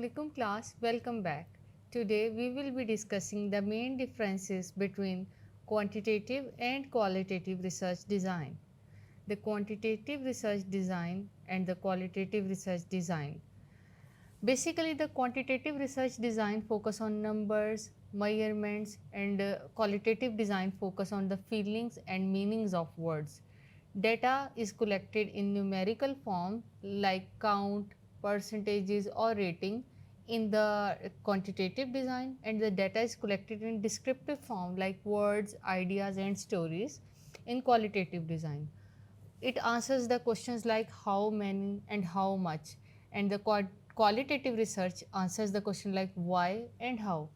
Assalamualaikum class, welcome back. Today we will be discussing the main differences between quantitative and qualitative research design. The quantitative research design and the qualitative research design. Basically, the quantitative research design focus on numbers, measurements, and qualitative design focus on the feelings and meanings of words. Data is collected in numerical form like count, percentages, or rating in the quantitative design, and the data is collected in descriptive form like words, ideas, and stories in qualitative design. It answers the questions like how many and how much, and the qualitative research answers the question like why and how.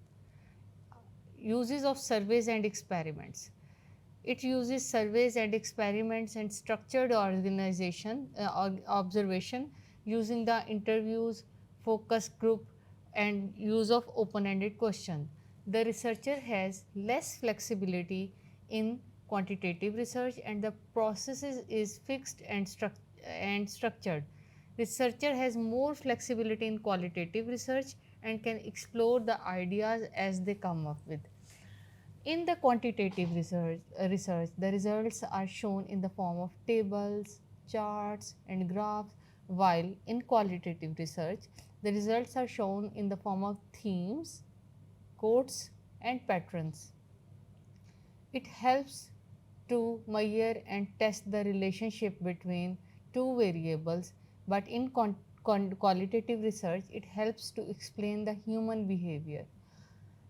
Uses of surveys and experiments. It uses surveys and experiments and structured observation using the interviews, focus group, and use of open-ended question. The researcher has less flexibility in quantitative research, and the process is fixed and structured. Researcher has more flexibility in qualitative research and can explore the ideas as they come up with. In the quantitative research, the results are shown in the form of tables, charts, and graphs, while in qualitative research, the results are shown in the form of themes, quotes, and patterns. It helps to measure and test the relationship between two variables, but in qualitative research, it helps to explain the human behavior.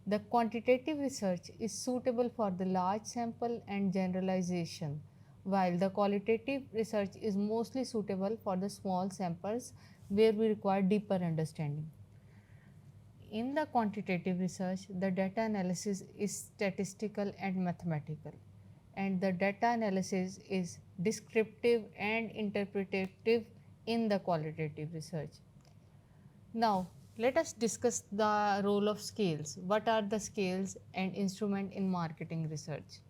The quantitative research is suitable for the large sample and generalization, while the qualitative research is mostly suitable for the small samples where we require deeper understanding. In the quantitative research, the data analysis is statistical and mathematical, and the data analysis is descriptive and interpretative in the qualitative research. Now, let us discuss the role of scales. What are the scales and instrument in marketing research?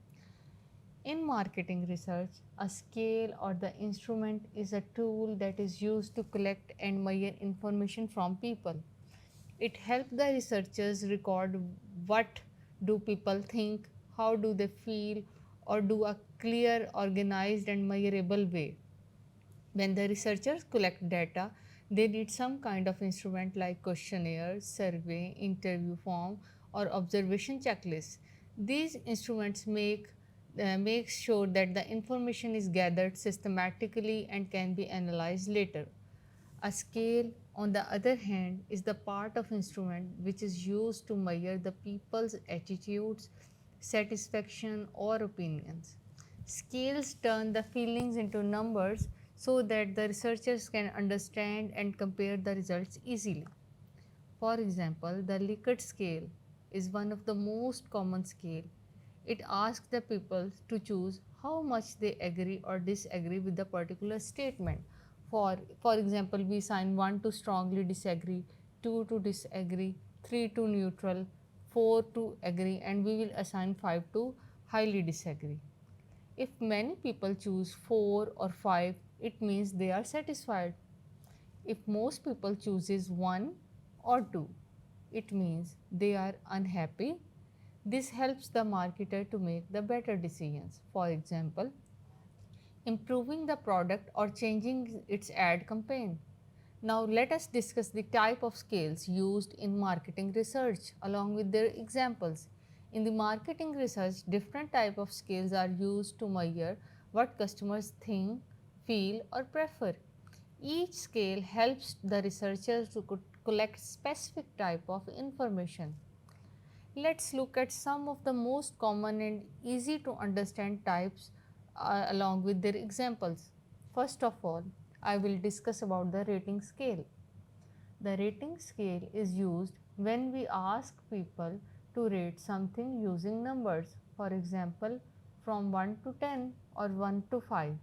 In marketing research, a scale or the instrument is a tool that is used to collect and measure information from people. It helps the researchers record what do people think, how do they feel, or do a clear, organized, and measurable way. When the researchers collect data, they need some kind of instrument like questionnaire, survey, interview form, or observation checklist. These instruments make sure that the information is gathered systematically and can be analyzed later. A scale, on the other hand, is the part of instrument which is used to measure the people's attitudes, satisfaction, or opinions. Scales turn the feelings into numbers so that the researchers can understand and compare the results easily. For example, the Likert scale is one of the most common scale. It asks the people to choose how much they agree or disagree with the particular statement. For example, we assign 1 to strongly disagree, 2 to disagree, 3 to neutral, 4 to agree, and we will assign 5 to highly disagree. If many people choose 4 or 5, it means they are satisfied. If most people chooses 1 or 2, it means they are unhappy. This helps the marketer to make the better decisions. For example, improving the product or changing its ad campaign. Now let us discuss the type of scales used in marketing research along with their examples. In the marketing research, different type of scales are used to measure what customers think, feel, or prefer. Each scale helps the researchers to collect specific type of information. Let's look at some of the most common and easy to understand types along with their examples. First of all, I will discuss about the rating scale. The rating scale is used when we ask people to rate something using numbers. For example, from 1 to 10 or 1 to 5.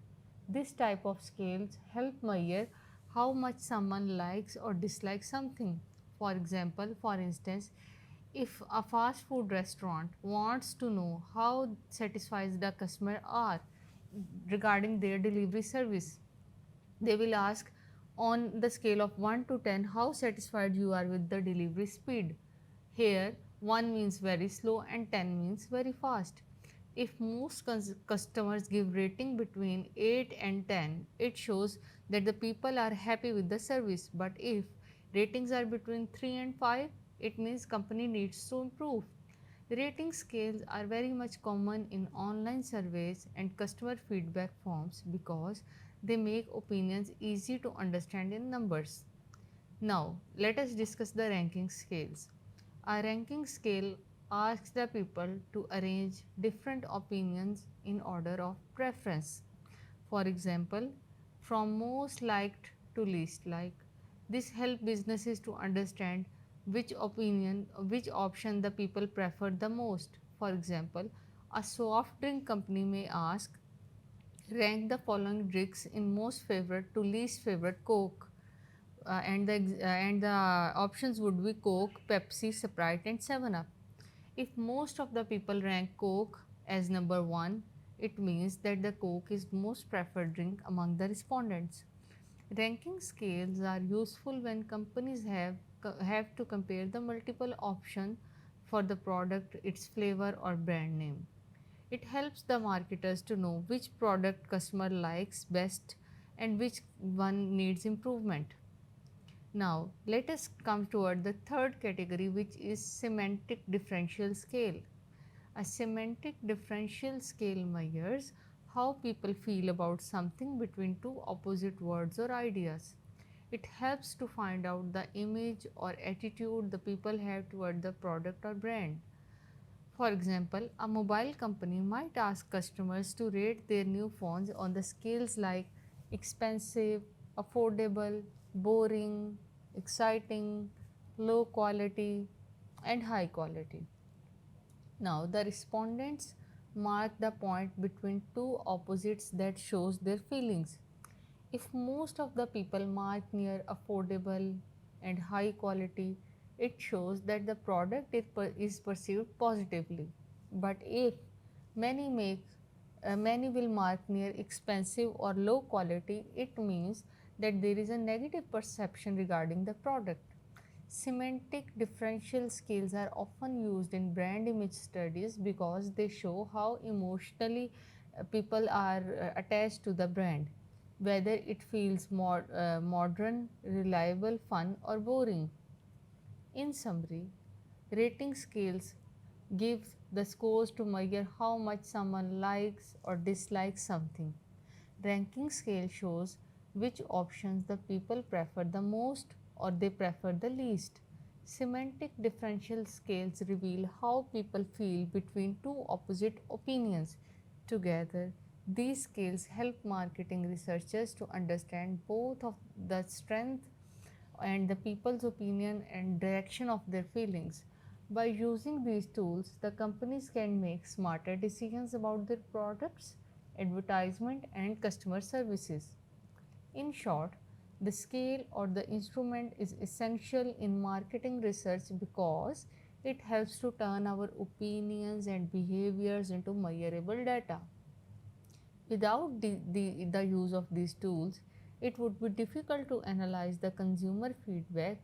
This type of scales help measure how much someone likes or dislikes something. For instance, if a fast food restaurant wants to know how satisfied the customer are regarding their delivery service, they will ask On the scale of 1 to 10, how satisfied you are with the delivery speed? Here, 1 means very slow and 10 means very fast. If most customers give rating between 8 and 10, it shows that the people are happy with the service. But if ratings are between 3 and 5, it means company needs to improve. Rating scales are very much common in online surveys and customer feedback forms because they make opinions easy to understand in numbers. Now, let us discuss the ranking scales. A ranking scale asks the people to arrange different opinions in order of preference. For example, from most liked to least liked. This helps businesses to understand which option the people prefer the most. For example, a soft drink company may ask, rank the following drinks in most favorite to least favorite Coke. And the options would be Coke, Pepsi, Sprite, and 7 Up. If most of the people rank Coke as number 1, it means that the Coke is most preferred drink among the respondents. Ranking scales are useful when companies have to compare the multiple options for the product, its flavor or brand name. It helps the marketers to know which product customer likes best and which one needs improvement. Now, let us come toward the third category, which is semantic differential scale. A semantic differential scale measures how people feel about something between two opposite words or ideas. It helps to find out the image or attitude the people have toward the product or brand. For example, a mobile company might ask customers to rate their new phones on the scales like expensive, affordable, boring, exciting, low quality, and high quality. Now, the respondents mark the point between two opposites that shows their feelings. If most of the people mark near affordable and high quality, it shows that the product is perceived positively. But if many make many will mark near expensive or low quality, it means that there is a negative perception regarding the product. Semantic differential scales are often used in brand image studies because they show how emotionally people are attached to the brand, whether it feels modern, reliable, fun, or boring. In summary, rating scales give the scores to measure how much someone likes or dislikes something. Ranking scale shows which options the people prefer the most or they prefer the least. Semantic differential scales reveal how people feel between two opposite opinions. Together, these scales help marketing researchers to understand both of the strength and the people's opinion and direction of their feelings. By using these tools, the companies can make smarter decisions about their products, advertisement, and customer services. In short, the scale or the instrument is essential in marketing research because it helps to turn our opinions and behaviors into measurable data. Without the use of these tools, it would be difficult to analyze the consumer feedback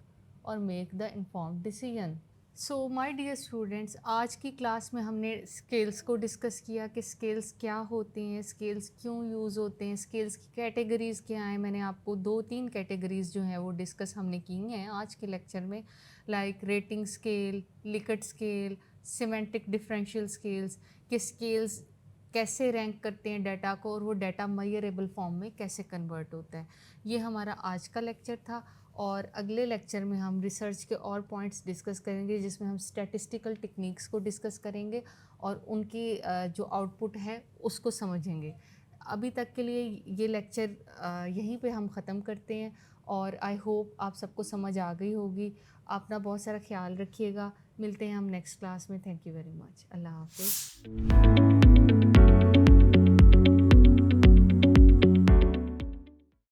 or make the informed decision. So my dear students, आज की class में हमने scales को discuss किया कि scales क्या होते हैं, स्केल्स क्यों यूज़ होते हैं, स्केल्स की कैटेगरीज़ क्या हैं. मैंने आपको 2-3 कैटेगरीज़ जो हैं वो डिस्कस हमने की हैं आज के लेक्चर में, like rating scale, Likert scale, semantic differential scales, कि स्केल्स कैसे रैंक करते हैं डाटा को और वो डाटा मेजरेबल फॉर्म में कैसे कन्वर्ट होता है. ये हमारा आज का लेक्चर था और अगले लेक्चर में हम रिसर्च के और पॉइंट्स डिस्कस करेंगे जिसमें हम स्टैटिस्टिकल टेक्निक्स को डिस्कस करेंगे और उनकी जो आउटपुट है उसको समझेंगे. अभी तक के लिए ये लेक्चर यहीं पे हम ख़त्म करते हैं और आई होप आप सबको समझ आ गई होगी. अपना बहुत सारा ख्याल रखिएगा. मिलते हैं हम नेक्स्ट क्लास में. Thank you very much. अल्लाह हाफिज़.